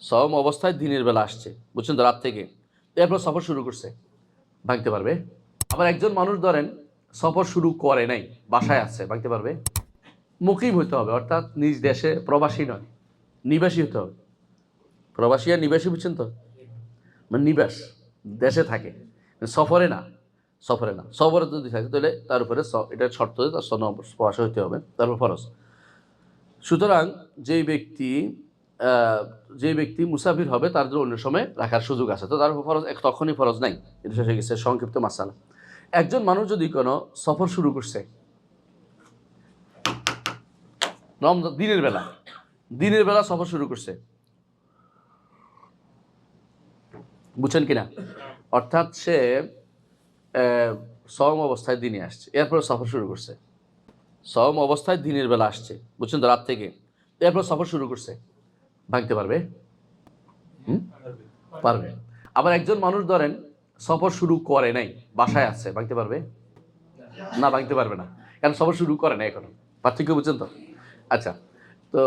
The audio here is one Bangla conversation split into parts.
সওম অবস্থায় দিনের বেলা আসছে, বুঝছেন তো, রাত থেকে, এরপর সফর শুরু করছে, ভাঙতে পারবে। আবার একজন মানুষ ধরেন সফর শুরু করে নাই, বাসায় আছে, ভাঙতে পারবে। মুকিম হইতে হবে, অর্থাৎ নিজ দেশে, প্রবাসী নয়, নিবাসী হতে হবে। প্রবাসী আর নিবাসী, বুঝছেন তো, মানে নিবাস, দেশে থাকে, সফরে না। সফরে না, সফরে যদি থাকে তাহলে তার উপরে এটা শর্ত, তার সন প্রবাসী হইতে হবে, তারপর ফরজ। সুতরাং যেই ব্যক্তি যে ব্যক্তি মুসাফির হবে তার জন্য অন্য সময় রাখার সুযোগ আছে, তো তার উপর ফরজ তখনই ফরজ নাই। এটা শেষ হয়ে গেছে সংক্ষিপ্ত মাসালা। একজন মানুষ যদি কোনো সফর শুরু করছে রমজান দিনের বেলা সফর শুরু করছে, বুঝছেন কিনা, অর্থাৎ সে সওম অবস্থায় দিনে আসছে, এরপর সফর শুরু করছে, সওম অবস্থায় দিনের বেলা আসছে, বুঝছেন তো, রাত থেকে, এরপর সফর শুরু করছে, ভাঙতে পারবে। পারবে। আবার একজন মানুষ ধরেন সফর শুরু করে নাই, বাসায় আছে, ভাঙতে পারবে না, ভাঙতে পারবে না, কারণ সফর শুরু করে নাই এখনো। পার্থক্য বুঝছেন তো? আচ্ছা, তো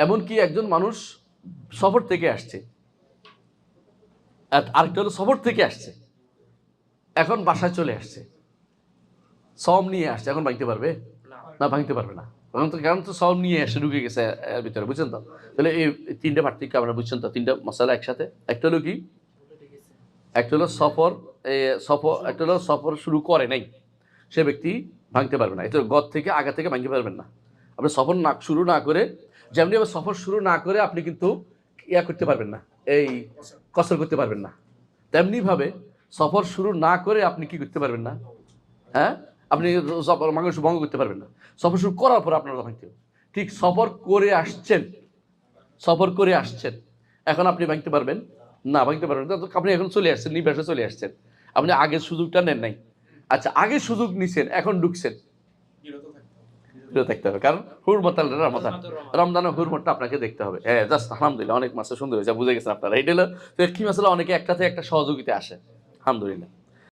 এমনকি একজন মানুষ সফর থেকে আসছে, আরেকটা হলো সফর থেকে আসছে, এখন বাসায় চলে আসছে, সওম নিয়ে আসছে, এখন ভাঙতে পারবে না, ভাঙতে পারবে না, কারণ তো সওম নিয়ে এসে ঢুকে গেছে এর ভিতরে, বুঝছেন তো। তাহলে এই তিনটে পার্থক্য আমরা, বুঝছেন তো, তিনটা মশালা একসাথে। একটা হলো কি, একটা হলো সফর, একটা হলো সফর শুরু করে নাই, সে ব্যক্তি ভাঙতে পারবে না। এটা গদ থেকে আগে থেকে ভাঙতে পারবেন না। আপনি সফর শুরু না করে, যেমনি আবার সফর শুরু না করে আপনি কিন্তু ইয়া করতে পারবেন না, এই কসর করতে পারবেন না, তেমনিভাবে সফর শুরু না করে আপনি কি করতে পারবেন না, হ্যাঁ, আপনি মাংস ভঙ্গ করতে পারবেন না। সফর শুরু করার পর আপনার ভাঙতে হবে। ঠিক সফর করে আসছেন, এখন আপনি ভাঙতে পারবেন না, ভাঙতে পারবেন না, আপনি এখন চলে আসছেন, নিবাসে চলে আসছেন, আপনি আগের সুযোগটা নেন নাই। আচ্ছা, আগের সুযোগ নিছেন, এখন ঢুকছেন, দেখতে হবে, কারণ হুরমত রমজানের হুরমতটা আপনাকে দেখতে হবে। হ্যাঁ, জাস্ট আলহামদুলিল্লাহ, অনেক মাসে সুন্দর হয়েছে, বুঝে গেছেন আপনারা। এটা হলো কি মাসালা, অনেকে একটা থেকে একটা সহযোগিতা আসে, আলহামদুলিল্লাহ।